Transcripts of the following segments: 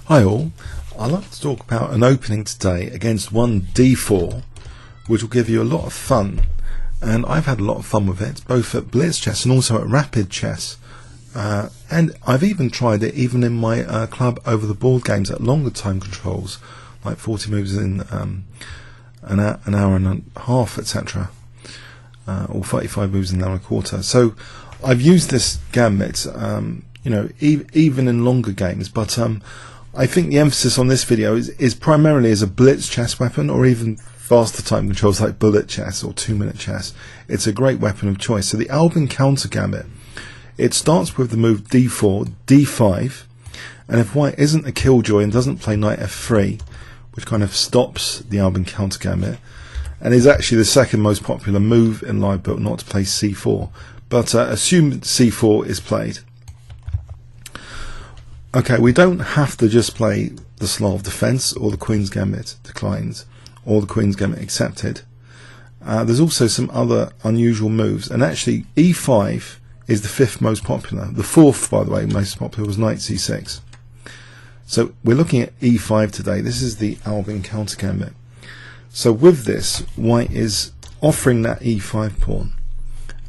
Hi all, I'd like to talk about an opening today against one d4, which will give you a lot of fun, and I've had a lot of fun with it, both at blitz chess and also at rapid chess, and I've even tried it even in my club over the board games at longer time controls, like 40 moves in an hour and a half, etc., or 35 moves in an hour and a quarter. So I've used this gambit, even in longer games, but I think the emphasis on this video is primarily as a blitz chess weapon, or even faster time controls like bullet chess or 2-minute chess. It's a great weapon of choice. So the Albin Counter Gambit, it starts with the move d4, d5, and if white isn't a killjoy and doesn't play knight f3, which kind of stops the Albin Counter Gambit, and is actually the second most popular move in live build, not to play c4, but assume c4 is played. Okay, we don't have to just play the Slav defense or the Queen's Gambit declined or the Queen's Gambit accepted. There's also some other unusual moves, and actually e5 is the fifth most popular. The fourth, by the way, most popular was knight c6. So we're looking at e5 today. This is the Albin Counter Gambit. So with this, white is offering that e5 pawn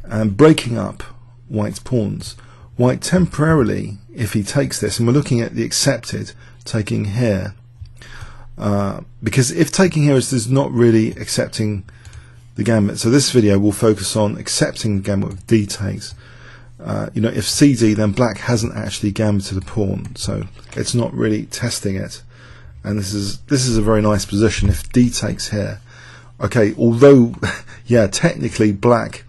and breaking up white's pawns. White temporarily, if he takes this, and we're looking at the accepted, taking here, because if taking here is not really accepting the gambit, so this video will focus on accepting the gambit with d takes. If cd, then black hasn't actually gambited a pawn, so it's not really testing it, and this is a very nice position if d takes here. Okay, although yeah, technically black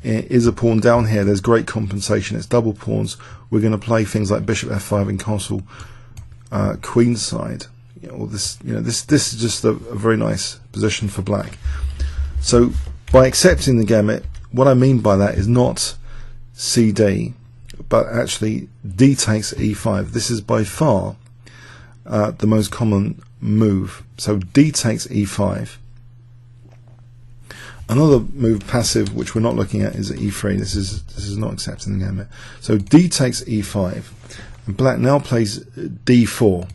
is a pawn down here, there's great compensation, it's double pawns. We're going to play things like bishop f5 and castle queenside. This is just a very nice position for black. So by accepting the gambit, what I mean by that is not cd, but actually d takes e5. This is by far the most common move. So d takes e5. Another move passive which we're not looking at is e3. This is not accepting the gambit. So d takes e5, and black now plays d4.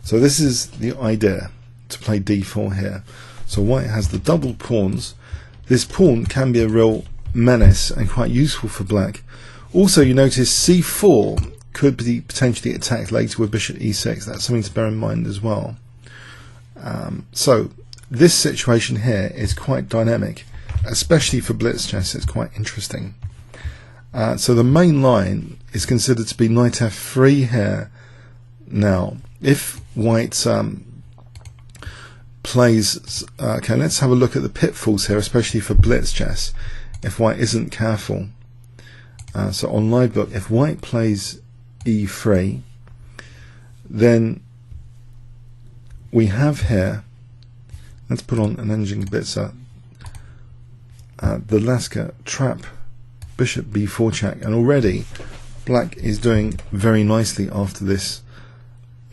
So this is the idea, to play d4 here. So white has the double pawns. This pawn can be a real menace and quite useful for black. Also, you notice c4 could be potentially attacked later with bishop e6. That's something to bear in mind as well. So this situation here is quite dynamic, especially for blitz chess. It's quite interesting. So the main line is considered to be knight f3 here. Now, if white plays, okay, let's have a look at the pitfalls here, especially for blitz chess, if white isn't careful. So on live book, if white plays e3, then we have here, let's put on an engine blitzer, the Lasker trap bishop b4 check, and already black is doing very nicely after this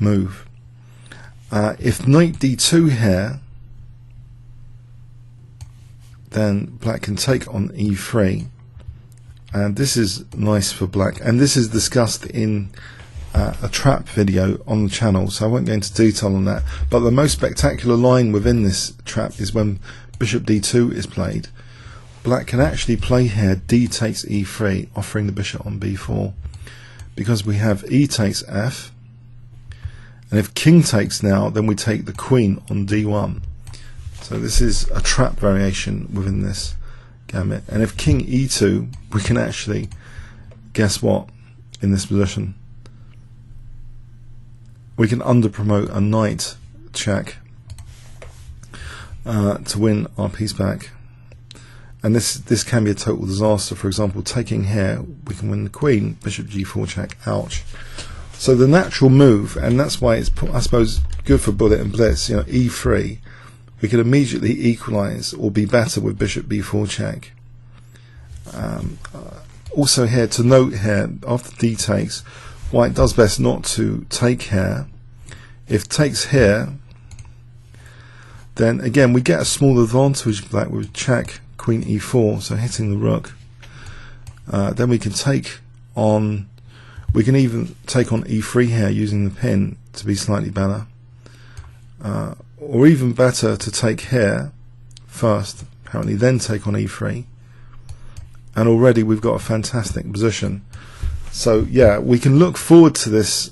move. If knight d2 here, then black can take on e3, and this is nice for black, and this is discussed in a trap video on the channel, so I won't go into detail on that. But the most spectacular line within this trap is when bishop d2 is played. Black can actually play here d takes e3, offering the bishop on b4, because we have e takes f, and if king takes now, then we take the queen on d1. So this is a trap variation within this gambit. And if king e2, we can actually, guess what, in this position, we can under-promote a knight check to win our piece back. And this can be a total disaster. For example, taking here, we can win the queen, bishop g4 check, ouch. So the natural move, and that's why it's, I suppose, good for bullet and blitz, e3, we can immediately equalize or be better with bishop b4 check. Also here, to note here, after d takes, white does best not to take here. If takes here, then again we get a small advantage black with check queen e4, so hitting the rook. Then we can take on We can even take on e3 here using the pin to be slightly better, or even better to take here first, apparently, then take on e3, and already we've got a fantastic position. So yeah, we can look forward to this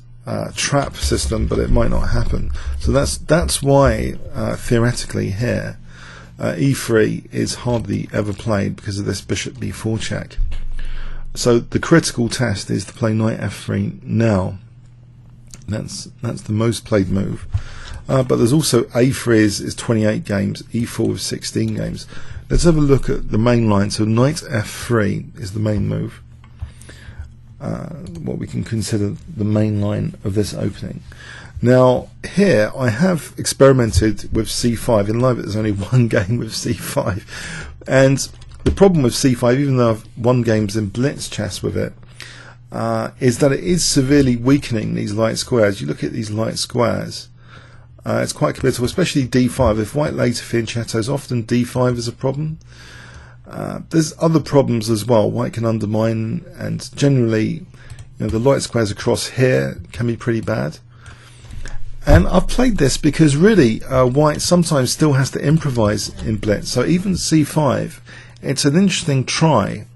trap system, but it might not happen. So that's why theoretically here e3 is hardly ever played, because of this bishop b4 check. So the critical test is to play knight f3 now. That's the most played move. But there's also a3 is 28 games, e4 is 16 games. Let's have a look at the main line. So knight f3 is the main move. What we can consider the main line of this opening. Now here I have experimented with c5. In live there's only one game with c5, and the problem with c5, even though I've won games in blitz chess with it, is that it is severely weakening these light squares. You look at these light squares, it's quite committal, especially d5. If white later fianchettos, often d5 is a problem. There's other problems as well. White can undermine, and generally, the light squares across here can be pretty bad. And I've played this because really white sometimes still has to improvise in blitz. So even c5, it's an interesting try,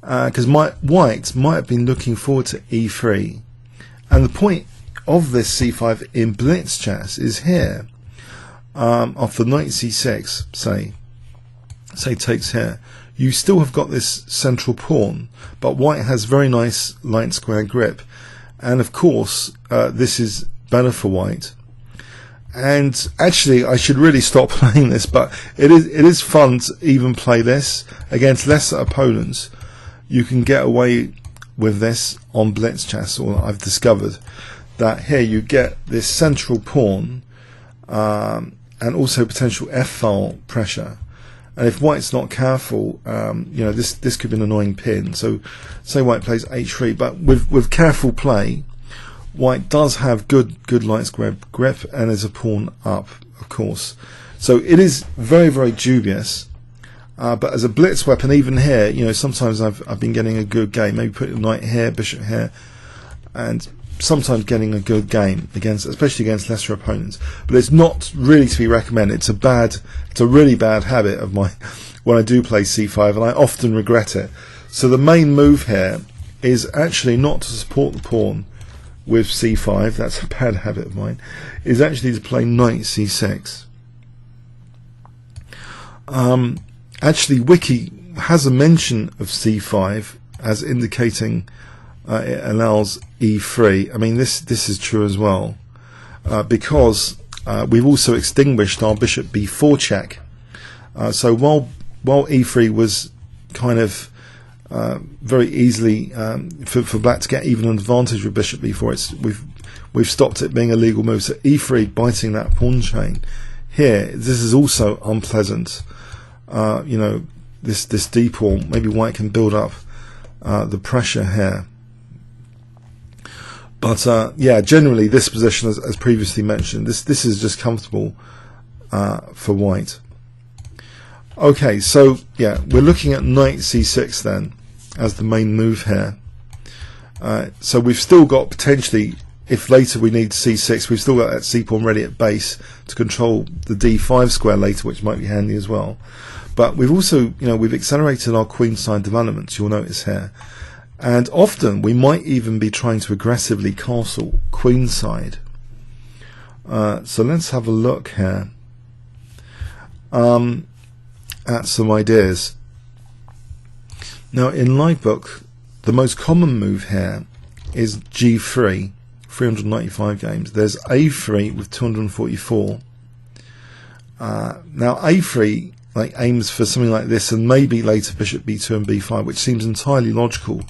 because white might have been looking forward to e3, and the point of this c5 in blitz chess is here. After knight c6, say takes here, you still have got this central pawn, but white has very nice light square grip, and of course this is better for white. And actually I should really stop playing this, but it is fun to even play this against lesser opponents. You can get away with this on blitz chess, or I've discovered that here you get this central pawn and also potential f-file pressure. And if white's not careful, this could be an annoying pin. So say white plays h3, but with careful play, white does have good light square grip, and there's a pawn up, of course. So it is very, very dubious. But as a blitz weapon, even here, sometimes I've been getting a good game. Maybe put a knight here, bishop here, and sometimes getting a good game especially against lesser opponents. But it's not really to be recommended. It's a really bad habit of mine when I do play c5, and I often regret it. So the main move here is actually not to support the pawn with c5. That's a bad habit of mine. Is actually to play knight c6. Actually, Wiki has a mention of c5 as indicating it allows e3. I mean, this is true as well, because we've also extinguished our bishop b4 check. So while e3 was kind of very easily for black to get even an advantage with bishop b4, we've stopped it being a legal move. So e3 biting that pawn chain here. This is also unpleasant. This d pawn. Maybe white can build up the pressure here. But yeah, generally this position, as previously mentioned, this is just comfortable for white. Okay, so yeah, we're looking at knight c6 then as the main move here. So we've still got potentially, if later we need c6, we've still got that c pawn ready at base to control the d5 square later, which might be handy as well. But we've also, we've accelerated our queenside developments, you'll notice here. And often we might even be trying to aggressively castle queenside. So let's have a look here at some ideas. Now in Livebook, the most common move here is g3, 395 games. There's a3 with 244. Now a3 aims for something like this, and maybe later bishop b2 and b5, which seems entirely logical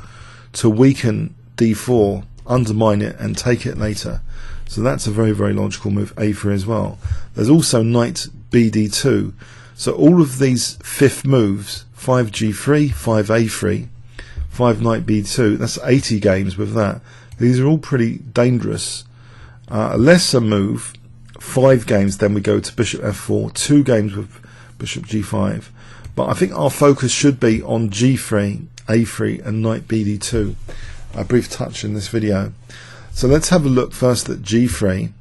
to weaken d4, undermine it, and take it later. So that's a very, very logical move, a3 as well. There's also knight bd2. So all of these fifth moves, 5g3, 5a3, 5 knight b2, that's 80 games with that. These are all pretty dangerous. A lesser move, 5 games, then we go to bishop f4, 2 games with bishop g5. But I think our focus should be on g3, a3 and knight bd2. a brief touch in this video. So let's have a look first at G3.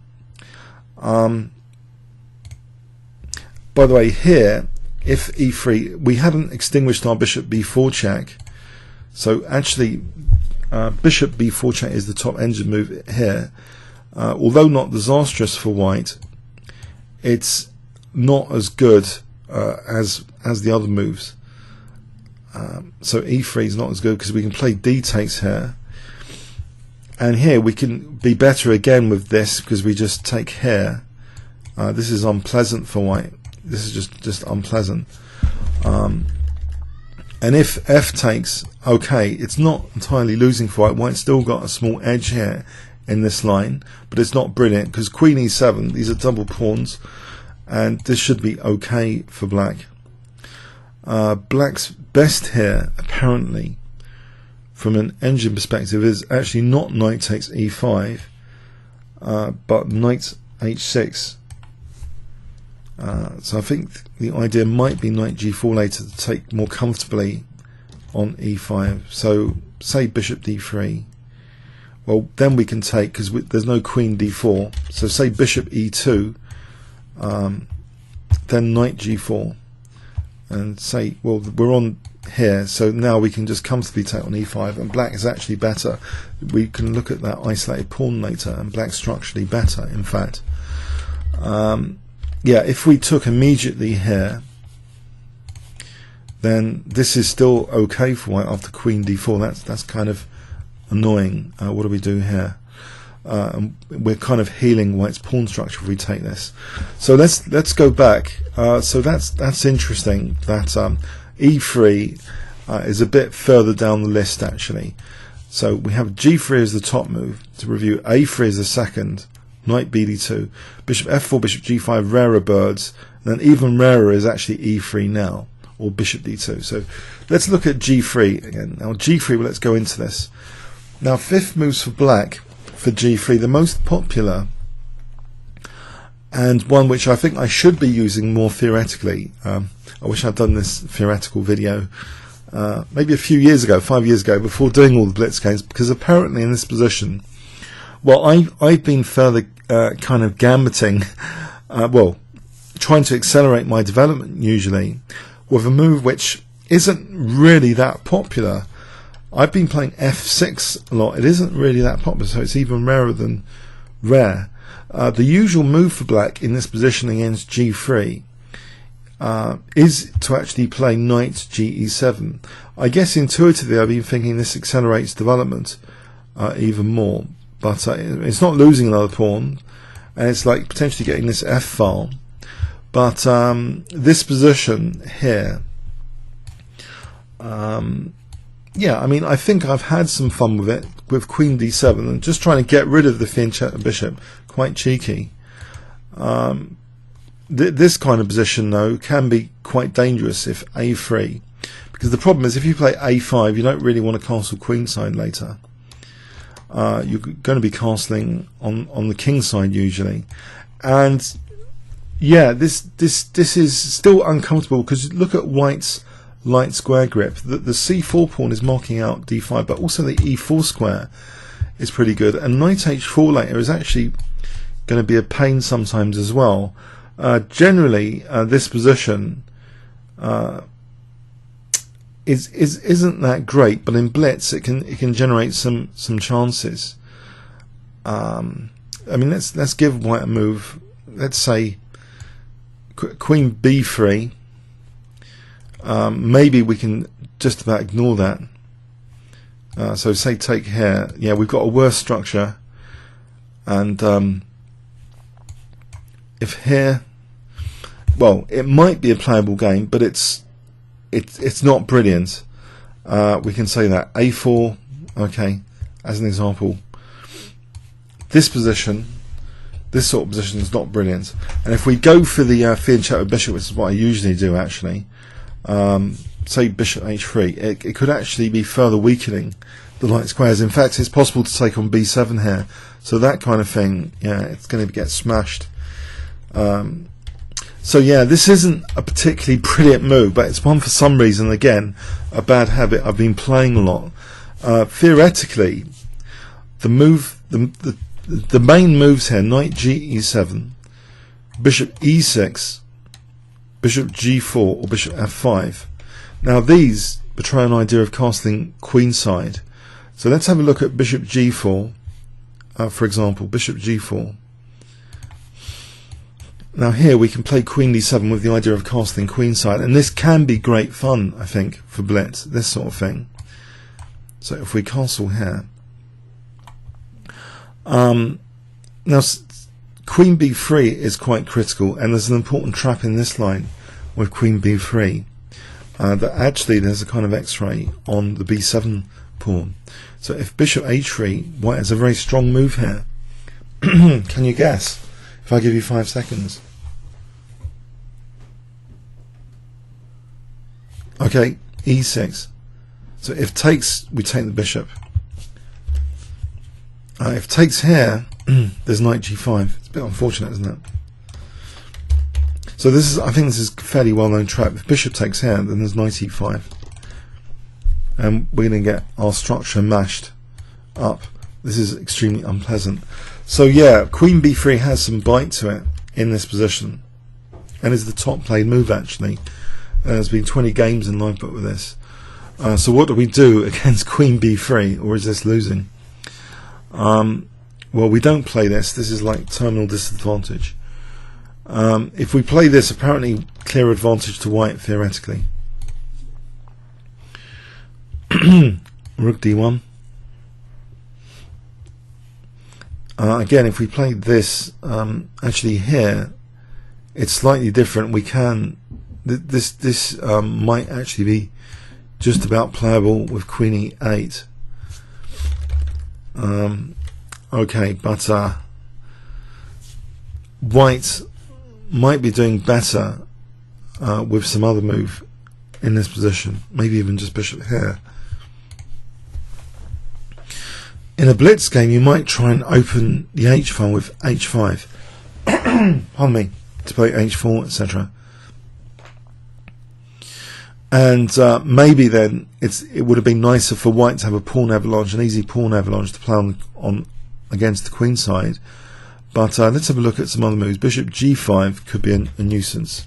By the way, here, if E3, we haven't extinguished our bishop B4 check, so actually bishop B4 check is the top engine move here. Although not disastrous for white, it's not as good as the other moves. So E3 is not as good because we can play D takes here, and here we can be better again with this because we just take here. This is unpleasant for white. This is just unpleasant. And if F takes, okay, it's not entirely losing for white. White's still got a small edge here in this line, but it's not brilliant because Queen E7, these are double pawns, and this should be okay for black. Black's best here, apparently, from an engine perspective, is actually not knight takes E5, but knight H6. So I think the idea might be knight G4 later to take more comfortably on E5. So say bishop D3. Well, then we can take, because there's no queen D4. So say bishop E2, then knight G4, and say, well, we're on here, so now we can just comfortably take on E5, and black is actually better. We can look at that isolated pawn later, and black's structurally better, in fact. Yeah, if we took immediately here, then this is still okay for white after queen D4. That's kind of annoying. What do we do here? We're kind of healing white's pawn structure if we take this. So let's go back. So that's interesting. That E3 is a bit further down the list actually. So we have G3 as the top move to review. A3 is the second. Knight BD2, bishop F4, bishop G5, rarer birds, and then even rarer is actually E3 now, or bishop D2. So let's look at G3 again. Now G3, well, let's go into this. Now fifth moves for black for G3, the most popular, and one which I think I should be using more theoretically. I wish I'd done this theoretical video maybe a few years ago, 5 years ago, before doing all the blitz games, because apparently in this position, well, I've been further kind of gambiting, well, trying to accelerate my development usually with a move which isn't really that popular. I've been playing F6 a lot. It isn't really that popular, so it's even rarer than rare. The usual move for black in this position against G3 is to actually play knight Ge7. I guess intuitively I've been thinking this accelerates development even more. But it's not losing another pawn, and it's like potentially getting this F file. But this position here, yeah, I mean, I think I've had some fun with it, with Queen D7, and just trying to get rid of the fianchetto bishop. Quite cheeky. This kind of position, though, can be quite dangerous if A3, because the problem is if you play A5, you don't really want to castle queenside later. You're going to be castling on the king side usually, and yeah, this is still uncomfortable because look at white's light square grip. The C4 pawn is marking out D5, but also the E4 square is pretty good, and knight H4 later is actually going to be a pain sometimes as well. Generally, this position isn't that great, but in blitz it can generate some chances. I mean, let's give white a move. Let's say Queen B3. Maybe we can just about ignore that. So say take here. Yeah, we've got a worse structure, and if here, well, it might be a playable game, but it's not brilliant. We can say that A4, okay, as an example. This position, this sort of position is not brilliant. And if we go for the fianchetto bishop, which is what I usually do actually, say bishop H3, it could actually be further weakening the light squares. In fact, it's possible to take on B7 here. So that kind of thing, yeah, it's going to get smashed. So yeah, this isn't a particularly brilliant move, but it's one for some reason, again, a bad habit I've been playing a lot. Theoretically, the main moves here: knight g7, bishop e6, bishop g4, or bishop f5. Now these betray an idea of castling queenside. So let's have a look at bishop g4, for example, bishop g4. Now here we can play queen d7 with the idea of castling queenside, and this can be great fun, I think, for blitz, this sort of thing. So if we castle here, now queen b3 is quite critical, and there's an important trap in this line with queen b3, that actually there's a kind of x-ray on the b7 pawn. So if bishop h3, white has a very strong move here. Can you guess if I give you 5 seconds? Okay, e6. So if takes, we take the bishop. If takes here, there's knight g5. It's a bit unfortunate, isn't it? So this is, I think this is a fairly well-known trap. If bishop takes here, then there's knight e5, and we're going to get our structure mashed up. This is extremely unpleasant. So yeah, queen b3 has some bite to it in this position, and is the top played move actually. There's been 20 games in live book with this. So what do we do against queen b3, or is this losing? Well, we don't play this. This is like terminal disadvantage. If we play this, apparently clear advantage to white theoretically. Rook d1. Again, if we play this, actually here, it's slightly different. We can this might actually be just about playable with queen e8. Okay, but white might be doing better with some other move in this position, maybe even just bishop here. In a blitz game, you might try and open the h file with h5. Pardon me, to play h4, etc. And maybe then it would have been nicer for white to have a pawn avalanche, an easy pawn avalanche to play on against the queen side. But let's have a look at some other moves. Bishop g5 could be a nuisance.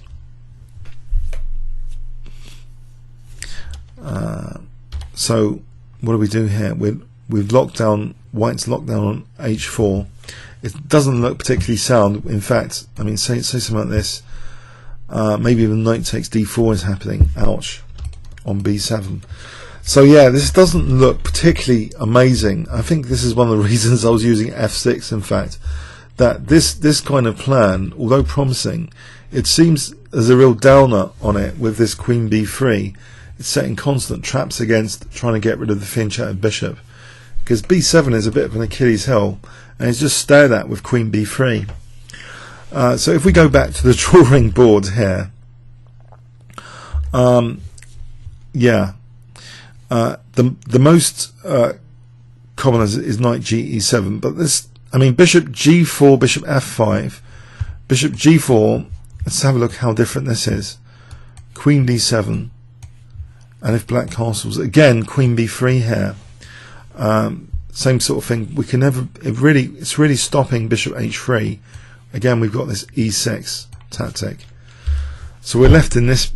So what do we do here? We've locked down, white's locked down on h4. It doesn't look particularly sound. In fact, I mean, say something like this. Maybe even knight takes d4 is happening. Ouch. On b7. So yeah, this doesn't look particularly amazing. I think this is one of the reasons I was using f6, in fact. That this kind of plan, although promising, it seems there's a real downer on it with this queen b3. It's setting constant traps against trying to get rid of the fianchetted bishop, because b7 is a bit of an Achilles heel, and it's just stared at with queen b3. So if we go back to the drawing board here, yeah, the most common is knight ge7, but this, I mean, bishop g4, bishop f5, bishop g4. Let's have a look how different this is. Queen d7, and if black castles, again queen b3 here. Same sort of thing. We can never. It's really stopping bishop h3. Again, we've got this e6 tactic. So we're left in this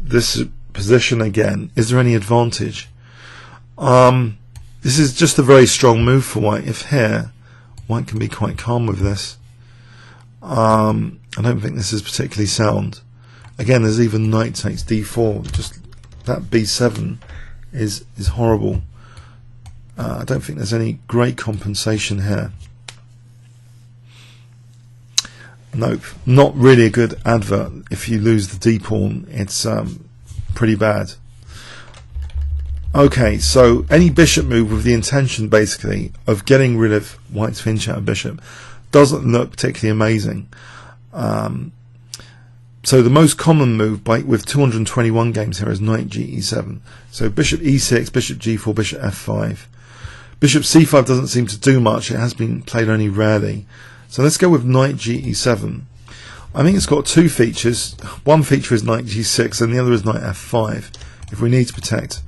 position again. Is there any advantage? This is just a very strong move for white. If here, white can be quite calm with this. I don't think this is particularly sound. Again, there's even knight takes d4. Just that b7 is horrible. I don't think there's any great compensation here. Nope, not really a good advert. If you lose the d pawn, it's pretty bad. Okay, so any bishop move with the intention basically of getting rid of white's fianchetted bishop doesn't look particularly amazing. So the most common move with 221 games here is knight ge7. So bishop e6, bishop g4, bishop f5. Bishop c5 doesn't seem to do much. It has been played only rarely. So let's go with knight ge7. I think it's got two features. One feature is knight g6 and the other is knight f5, if we need to protect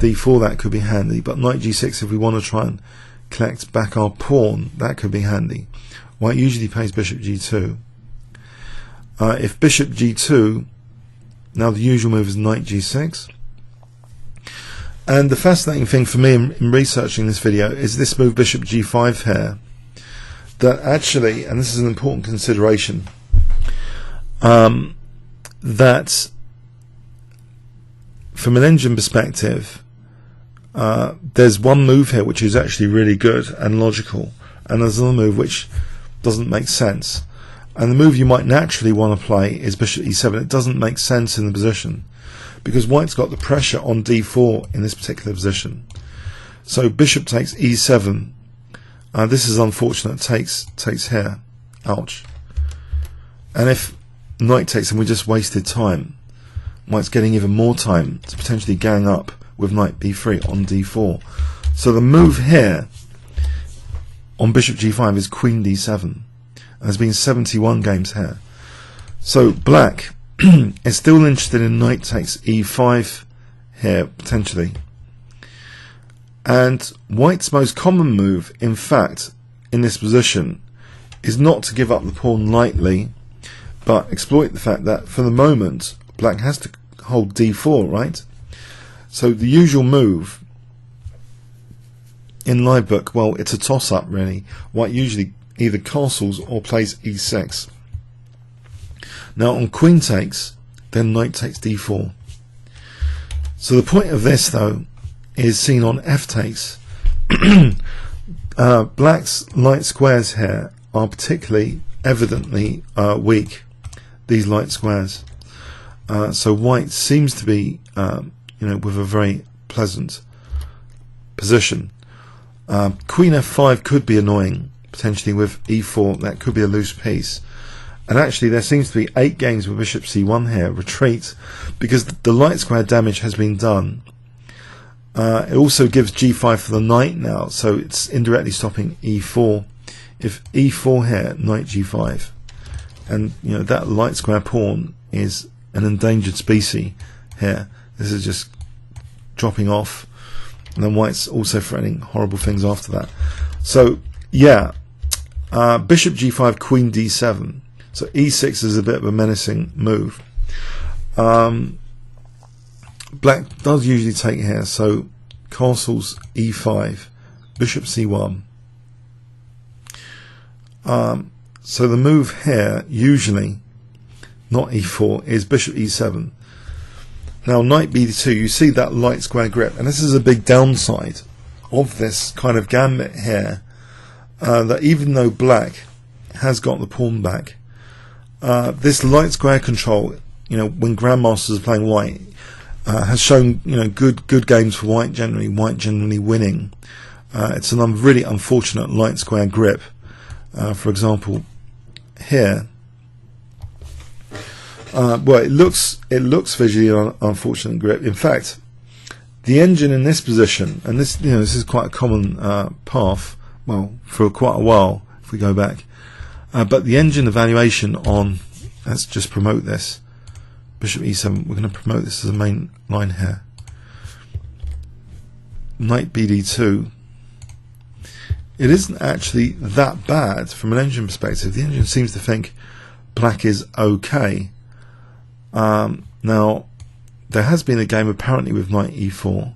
d4, that could be handy, but knight g6, if we want to try and collect back our pawn, that could be handy. White usually plays bishop g2. If bishop g2, now the usual move is knight g6. And the fascinating thing for me in researching this video is this move bishop g5 here, that actually, and this is an important consideration, that from an engine perspective, there's one move here which is actually really good and logical, and there's another move which doesn't make sense. And the move you might naturally want to play is bishop e7. It doesn't make sense in the position because white's got the pressure on d4 in this particular position. So bishop takes e7. This is unfortunate. Takes here. Ouch. And if knight takes, and we just wasted time, white's getting even more time to potentially gang up with knight b3 on d4. So the move here on bishop g5 is queen d7. There's been 71 games here. So black is still interested in knight takes e5 here, potentially. And white's most common move, in fact, in this position, is not to give up the pawn lightly, but exploit the fact that for the moment, black has to hold d4, right? So the usual move in live book, well, it's a toss-up really. White usually either castles or plays e6. Now on queen takes, then knight takes d4. So the point of this though is seen on f takes. Black's light squares here are particularly evidently weak, these light squares. So white seems to be with a very pleasant position. Queen f5 could be annoying, potentially with e4. That could be a loose piece. And actually there seems to be 8 games with bishop c1 here, retreat, because the light square damage has been done. It also gives g5 for the knight now, so it's indirectly stopping e4. If e4 here, knight g5, and that light square pawn is an endangered species here. This is just dropping off, and then white's also threatening horrible things after that. So yeah, bishop g5, queen d7. So e6 is a bit of a menacing move. Black does usually take here, so castles e5, bishop c1. So the move here, usually, not e4, is bishop e7. Now knight b2, you see that light square grip, and this is a big downside of this kind of gambit here, that even though black has got the pawn back, this light square control, when grandmasters are playing white, has shown good games for white generally winning. It's a really unfortunate light square grip. For example, here, well, it looks visually an unfortunate grip. In fact, the engine in this position, and this is quite a common path, well, for quite a while if we go back. But the engine evaluation on, let's just promote this, bishop e7, we're going to promote this as a main line here. Knight bd2. It isn't actually that bad from an engine perspective. The engine seems to think black is okay. Now, there has been a game apparently with knight e4,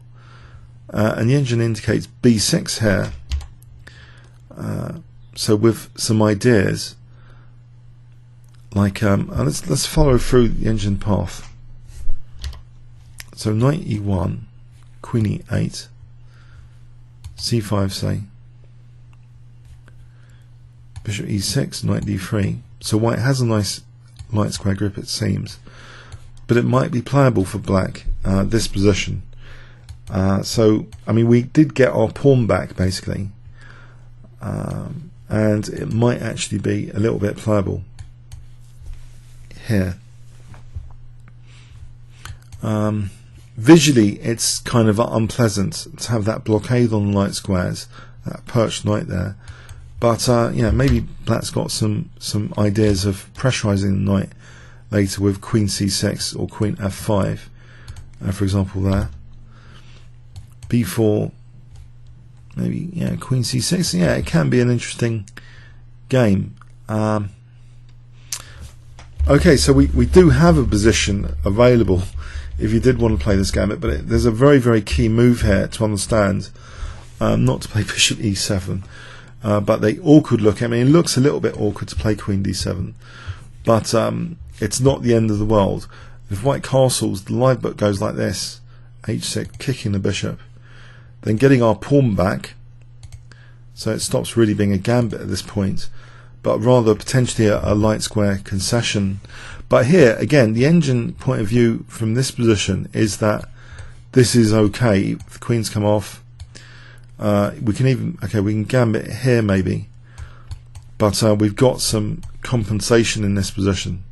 and the engine indicates b6 here. So with some ideas, like let's follow through the engine path. So knight e1, queen e8, c5 say, bishop e6, knight d3. So white has a nice light square grip, it seems, but it might be playable for black, this position. So I mean, we did get our pawn back basically, and it might actually be a little bit playable here. Visually it's kind of unpleasant to have that blockade on the light squares, that perched knight there, but maybe black's got some ideas of pressurizing the knight later with queen c6 or queen f5, for example there. b4, maybe, yeah, queen c6. Yeah, it can be an interesting game. Okay, so we do have a position available if you did want to play this gambit, but there's a very, very key move here to understand. Not to play bishop e7, but they awkward look. I mean, it looks a little bit awkward to play queen d7, but it's not the end of the world. If white castles, the live book goes like this: h6, kicking the bishop, then getting our pawn back, so it stops really being a gambit at this point, but rather potentially a light square concession. But here again, the engine point of view from this position is that this is okay. If the queens come off, we can gambit here maybe, but we've got some compensation in this position.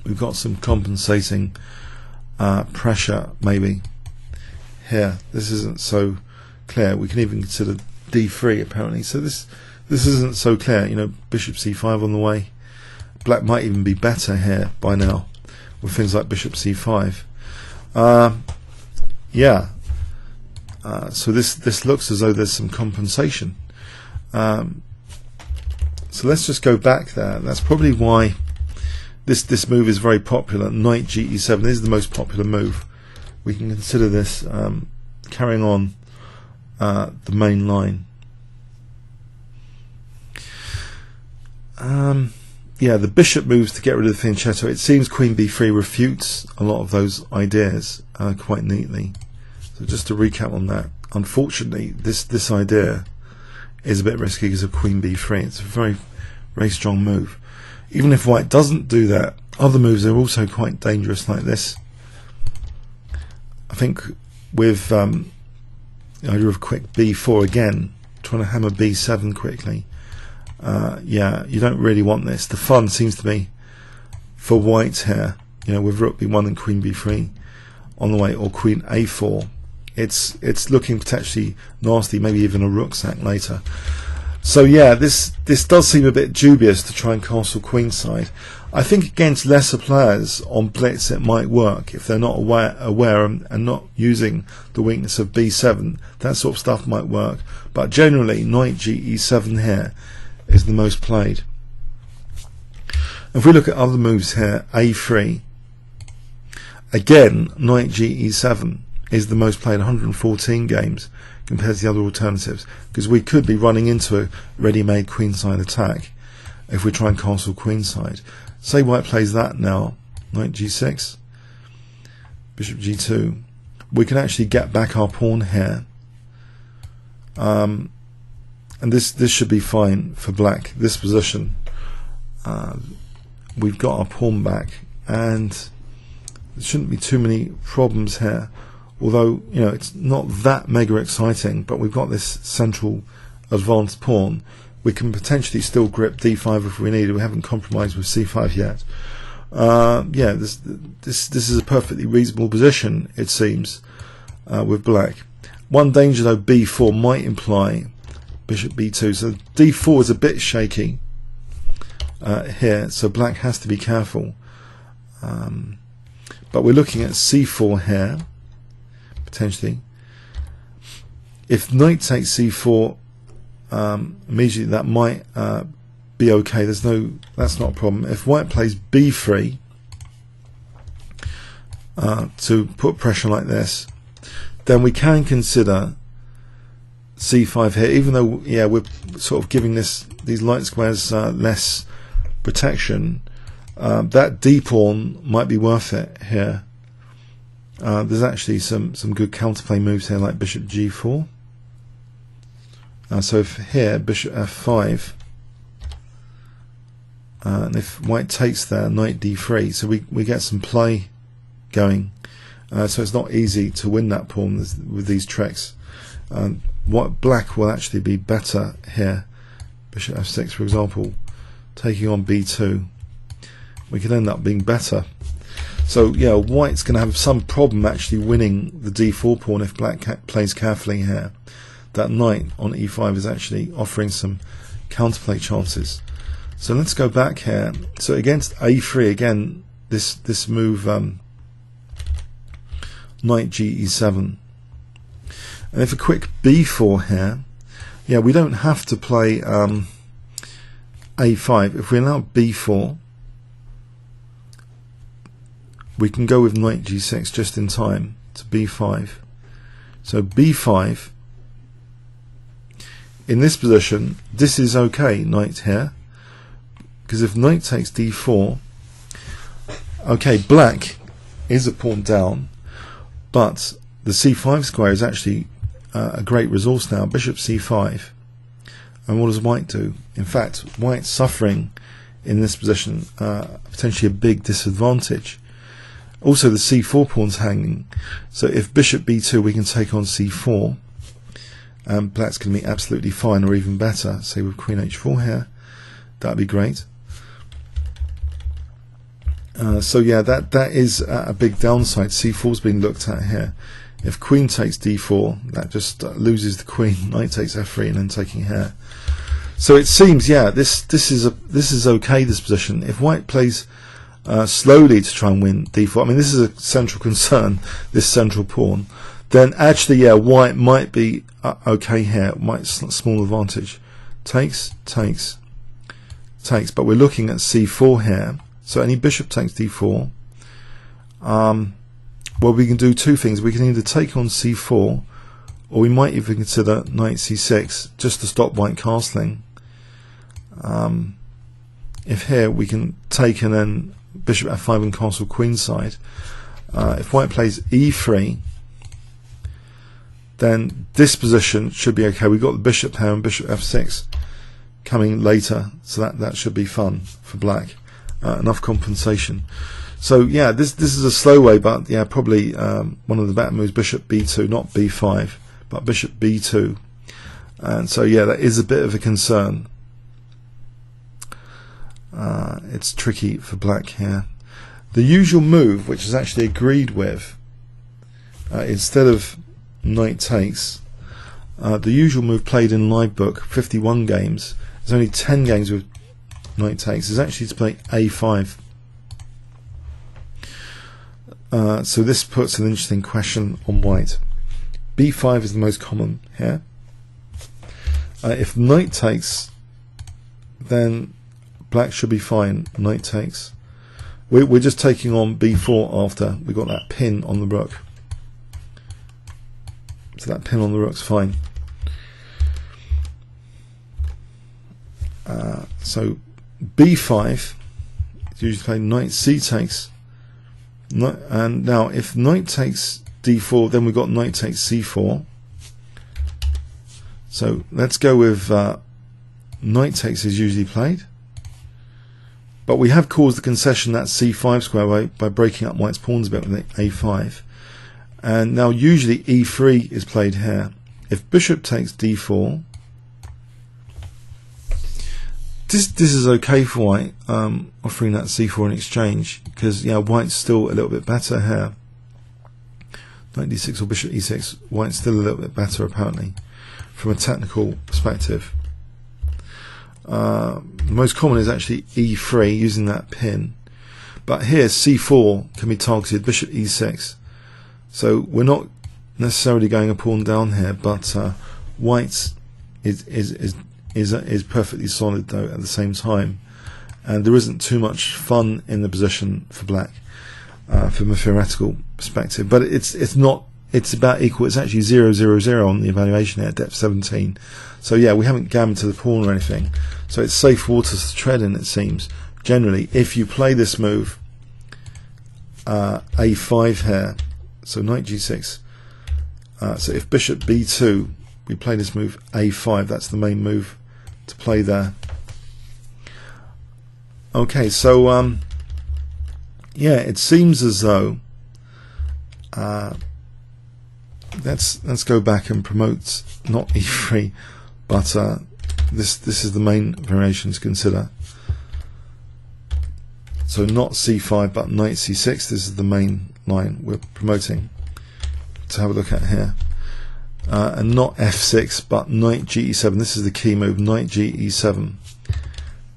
We've got some compensating pressure maybe here. This isn't so clear. We can even consider d3 apparently. So this isn't so clear. You know, bishop c5 on the way. Black might even be better here by now with things like bishop c5. Yeah. So this looks as though there's some compensation. So let's just go back there. That's probably why this move is very popular. Knight ge7 is the most popular move. We can consider this carrying on the main line. Yeah, the bishop moves to get rid of the fianchetto. It seems queen b3 refutes a lot of those ideas quite neatly. So just to recap on that, unfortunately this idea is a bit risky because of queen b3. It's a very, very strong move. Even if white doesn't do that, other moves are also quite dangerous like this. I think with the idea of quick b4 again, trying to hammer b7 quickly. Yeah, you don't really want this. The fun seems to be for white here, you know, with rook b1 and queen b3 on the way, or queen a4. It's looking potentially nasty, maybe even a rook sack later. So yeah, this does seem a bit dubious to try and castle queenside. I think against lesser players on blitz it might work if they're not aware and not using the weakness of b7. That sort of stuff might work, but generally knight ge7 here is the most played. If we look at other moves here, a3, again knight ge7 is the most played, 114 games compared to the other alternatives, because we could be running into a ready-made queenside attack if we try and castle queenside. Say white plays that now, knight g6, bishop g2, we can actually get back our pawn here, and this should be fine for black. This position, we've got our pawn back, and there shouldn't be too many problems here. Although, you know, it's not that mega exciting, but we've got this central advanced pawn. We can potentially still grip d5 if we need it. We haven't compromised with c5 yet. Yeah, this is a perfectly reasonable position, it seems, with black. One danger though, b4 might imply bishop b2, so d4 is a bit shaky here, so black has to be careful. But we're looking at c4 here, potentially. If knight takes c4, immediately that might be okay. That's not a problem. If white plays b3 to put pressure like this, then we can consider c5 here, even though, yeah, we're sort of giving these light squares less protection. That d pawn might be worth it here. There's actually some good counterplay moves here, like bishop g4. So if here, bishop f5, and if white takes there, knight d3, so we get some play going. So it's not easy to win that pawn with these tricks. What black will actually be better here, bishop f6 for example, taking on b2, we could end up being better. So yeah, white's going to have some problem actually winning the d4 pawn if black plays carefully here. That knight on e5 is actually offering some counterplay chances. So let's go back here. So against a3 again, this move knight ge7, And if a quick b4 here, yeah, we don't have to play a5. If we allow b4, we can go with knight g6 just in time to b5. So b5, in this position, this is okay, knight here, because if knight takes d4, okay, black is a pawn down, but the c5 square is actually a great resource now. Bishop c5, and what does white do? In fact, white's suffering in this position, potentially a big disadvantage. Also, the c4 pawn's hanging, so if bishop b2, we can take on c4, and black's going to be absolutely fine, or even better. Say with queen h4 here, that'd be great. So yeah, that is a big downside. c4's been looked at here. If queen takes d4, that just loses the queen. Knight takes f3, and then taking here. So it seems, yeah, this is okay, this position. If white plays slowly to try and win d4, I mean, this is a central concern, this central pawn, then actually, yeah, white might be okay here. White small advantage. Takes, but we're looking at c4 here. So any bishop takes d4. Well, we can do two things. We can either take on c4, or we might even consider knight c6 just to stop white castling. If here we can take and then bishop f5 and castle queenside. If white plays e3, then this position should be okay. We've got the bishop here and bishop f6 coming later, so that should be fun for black. Enough compensation. So yeah, this is a slow way, but yeah, probably one of the better moves. Bishop b2, not b5, but bishop b2. And so yeah, that is a bit of a concern. It's tricky for black here. The usual move, which is actually agreed with, instead of knight takes, the usual move played in live book, 51 games, there's only 10 games with knight takes, is actually to play a5. So this puts an interesting question on white. b5 is the most common here. If knight takes, then black should be fine. Knight takes. We're just taking on b4 after we got that pin on the rook. So that pin on the rook's fine. So b5 is usually played knight c takes. And now if knight takes d4, then we've got knight takes c4. So let's go with knight takes is usually played. But we have caused the concession that c5 square by breaking up white's pawns a bit with a5. And now usually e3 is played here. If bishop takes d4, this is okay for white, offering that c4 in exchange, because yeah, white's still a little bit better here. Knight d6 or bishop e6, white's still a little bit better apparently from a technical perspective. The most common is actually e3 using that pin, but here c4 can be targeted, bishop e6. So we're not necessarily going a pawn down here, but white's is perfectly solid though at the same time, and there isn't too much fun in the position for black from a theoretical perspective. But it's not. It's about equal. It's actually 0-0-0 on the evaluation here at depth 17. So yeah, we haven't gammed to the pawn or anything. So it's safe waters to tread in, it seems. Generally, if you play this move, a5 here, so knight g6. So if bishop b2, we play this move a5. That's the main move to play there. Okay, so yeah, it seems as though let's go back and promote not e3, but this is the main variation to consider. So not c5, but knight c6. This is the main line we're promoting to have a look at here. And not f6, but knight ge7. This is the key move, knight ge7.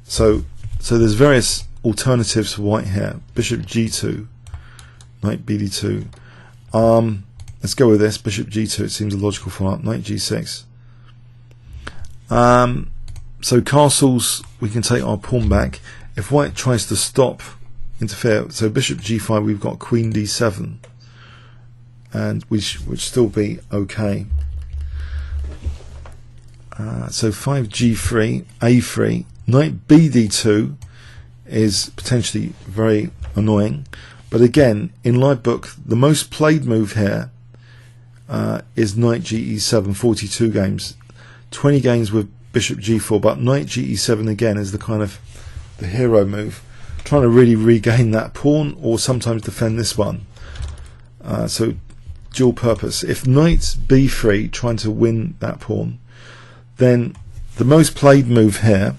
So there's various alternatives for white here. Bishop g2, knight bd2. let's go with this. Bishop g2, it seems a logical follow-up. Knight g6. So castles, we can take our pawn back. If white tries to stop, interfere, so bishop g5, we've got queen d7, and we would still be okay. So 5g3, a3, knight bd2 is potentially very annoying, but again, in live book, the most played move here is knight ge7, 42 games, 20 games with bishop g4, but knight ge7 again is the kind of the hero move, trying to really regain that pawn or sometimes defend this one. So dual purpose. If knight b3, trying to win that pawn, then the most played move here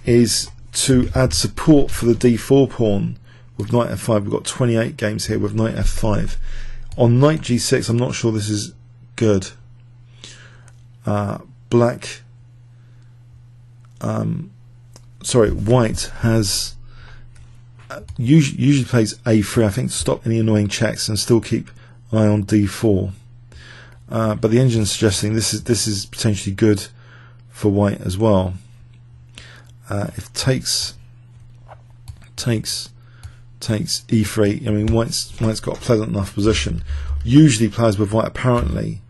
is to add support for the d4 pawn with knight f5. We've got 28 games here with knight f5. On knight g6, I'm not sure this is good. White has usually plays a3, I think, to stop any annoying checks and still keep an eye on d4. But the engine is suggesting this is potentially good for white as well. If takes e3, I mean white's got a pleasant enough position. Usually players with white apparently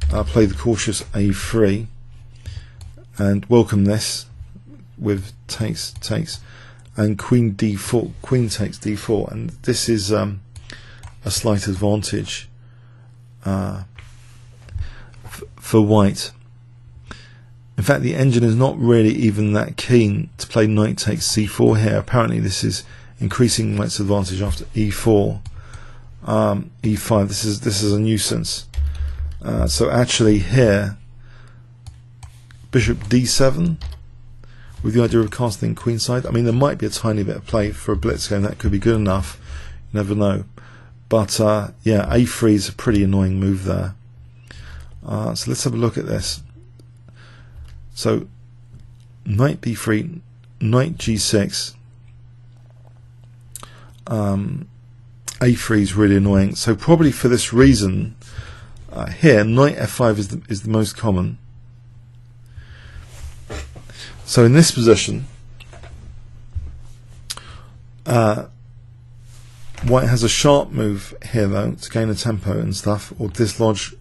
play the cautious a3 and welcome this with takes and queen d4, queen takes d4, and this is a slight advantage for white. In fact, the engine is not really even that keen to play knight takes c4 here. Apparently this is increasing white's advantage after e4, e5. This is a nuisance. So actually here, bishop d7 with the idea of casting queenside. I mean, there might be a tiny bit of play for a blitz game, that could be good enough, you never know. But yeah, a3 is a pretty annoying move there. So let's have a look at this. So knight b3, knight g6, a3 is really annoying. So probably for this reason, here knight f5 is the most common. So in this position, white has a sharp move here though to gain a tempo and stuff, or dislodge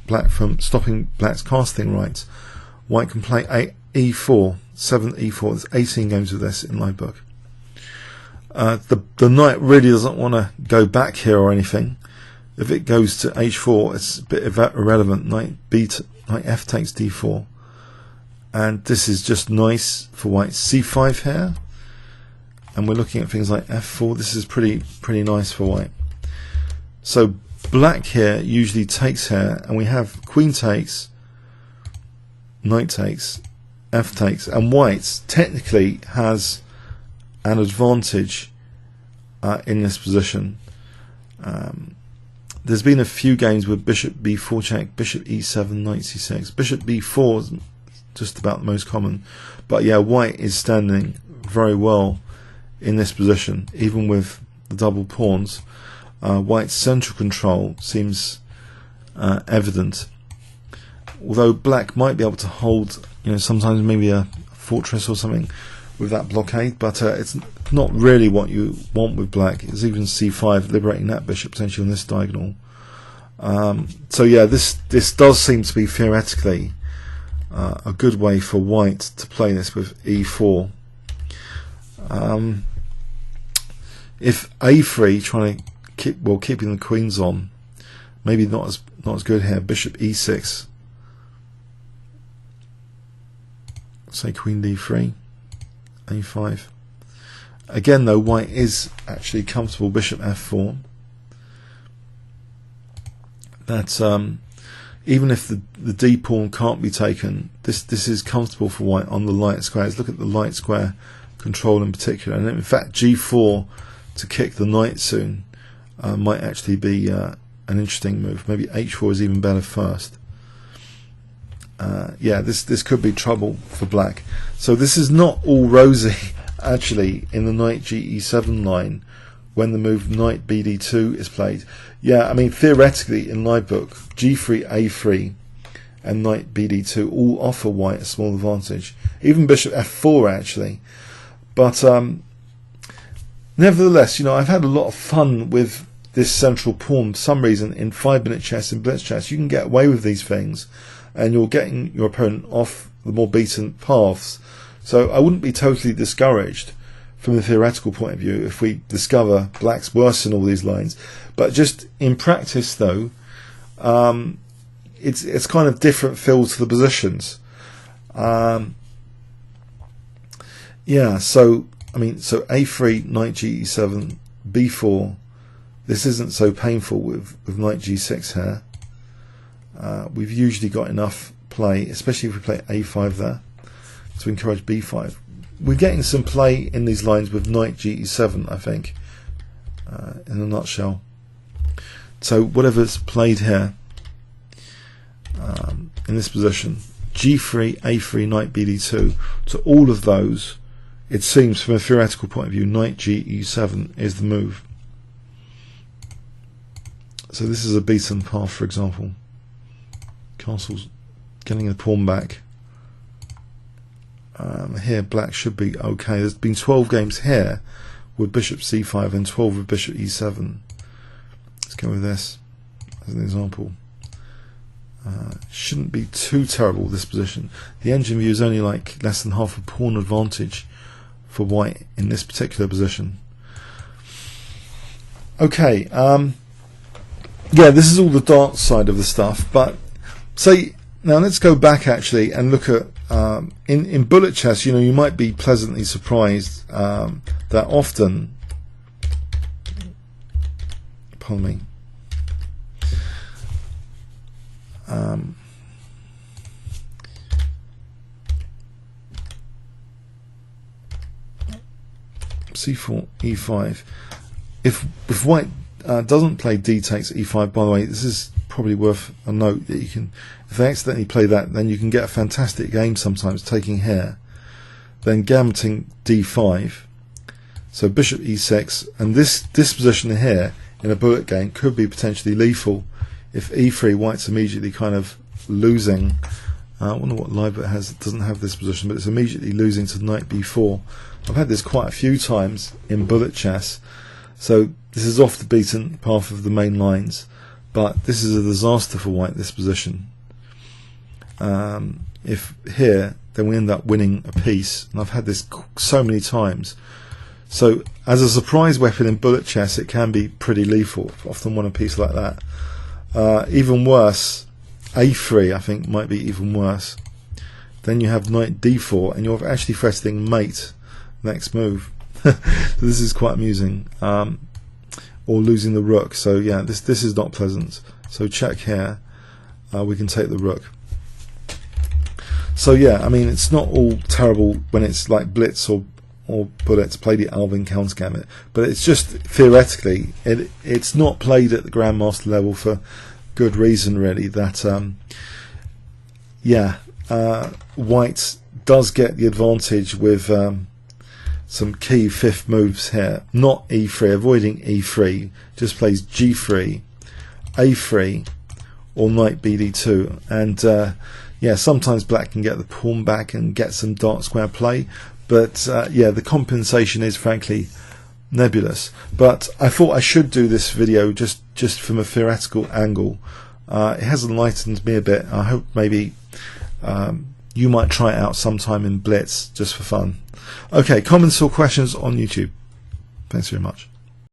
black from stopping black's casting rights. White can play e4, 7 e4. There's 18 games of this in live book. The knight really doesn't want to go back here or anything. If it goes to h4, it's a bit irrelevant. Knight f takes d4, and this is just nice for white. c5 here, and we're looking at things like f4. This is pretty nice for white. So black here usually takes here, and we have queen takes, knight takes, f takes, and white technically has an advantage in this position. There's been a few games with bishop b4 check, bishop e7, knight c6. Bishop b4 is just about the most common, but yeah, white is standing very well in this position, even with the double pawns. White's central control seems evident, although black might be able to hold, sometimes maybe a fortress or something with that blockade, but it's not really what you want with black. It's even c5, liberating that bishop potentially on this diagonal. So yeah, this does seem to be theoretically a good way for white to play this with e4. If a3, trying to keeping the queens on, maybe not as good here. Bishop e6, say queen d3, a5. Again though, white is actually comfortable. Bishop f4. That even if the d pawn can't be taken, this is comfortable for white on the light squares. Look at the light square control in particular, and in fact g4 to kick the knight soon might actually be an interesting move. Maybe h4 is even better first. Yeah, this could be trouble for black. So this is not all rosy actually in the knight ge7 line when the move knight bd2 is played. Yeah, I mean theoretically in live book, g3, a3 and knight bd2 all offer white a small advantage. Even bishop f4 actually. But nevertheless, you know, I've had a lot of fun with this central pawn. For some reason in 5-minute chess and blitz chess you can get away with these things and you're getting your opponent off the more beaten paths. So I wouldn't be totally discouraged from the theoretical point of view if we discover black's worse in all these lines. But just in practice though, it's kind of different feels to the positions. Yeah, so I mean, so a3, knight g7, b4. This isn't so painful with knight g6 here. We've usually got enough play, especially if we play a5 there, to encourage b5. We're getting some play in these lines with knight g7, I think, in a nutshell. So whatever's played here in this position, g3, a3, knight bd2, to all of those, it seems from a theoretical point of view, knight ge7 is the move. So this is a beaten path, for example. Castle's getting the pawn back. Here black should be okay. There's been 12 games here with bishop c5 and 12 with bishop e7. Let's go with this as an example. Shouldn't be too terrible, this position. The engine view is only like less than half a pawn advantage for white in this particular position. Okay, yeah, this is all the dark side of the stuff, but say now let's go back actually and look at in bullet chess. You know, you might be pleasantly surprised that often, pardon me, c4, e5. If white doesn't play d takes e5, by the way, this is probably worth a note that you can, if they accidentally play that, then you can get a fantastic game sometimes taking here, then gambiting d5, so bishop e6, and this position here in a bullet game could be potentially lethal if e3, white's immediately kind of losing. I wonder what live it has that doesn't have this position, but it's immediately losing to knight b4. I've had this quite a few times in bullet chess, so this is off the beaten path of the main lines, but this is a disaster for white, this position. If here, then we end up winning a piece, and I've had this so many times. So as a surprise weapon in bullet chess, it can be pretty lethal. I've often won a piece like that. Even worse, a3 I think might be even worse. Then you have knight d4 and you're actually threatening mate next move. So this is quite amusing. Or losing the rook. So yeah, this is not pleasant. So check here. We can take the rook. So yeah, I mean, it's not all terrible when it's like blitz or bullets played at Albin Counter Gambit, but it's just theoretically it's not played at the grandmaster level for good reason, really. That white does get the advantage with some key fifth moves here. Not e3, avoiding e3, just plays g3, a3, or knight bd2, and yeah, sometimes black can get the pawn back and get some dark square play, but yeah, the compensation is frankly nebulous. But I thought I should do this video just from a theoretical angle. It has enlightened me a bit. I hope maybe you might try it out sometime in blitz just for fun. Okay, comments or questions on YouTube. Thanks very much.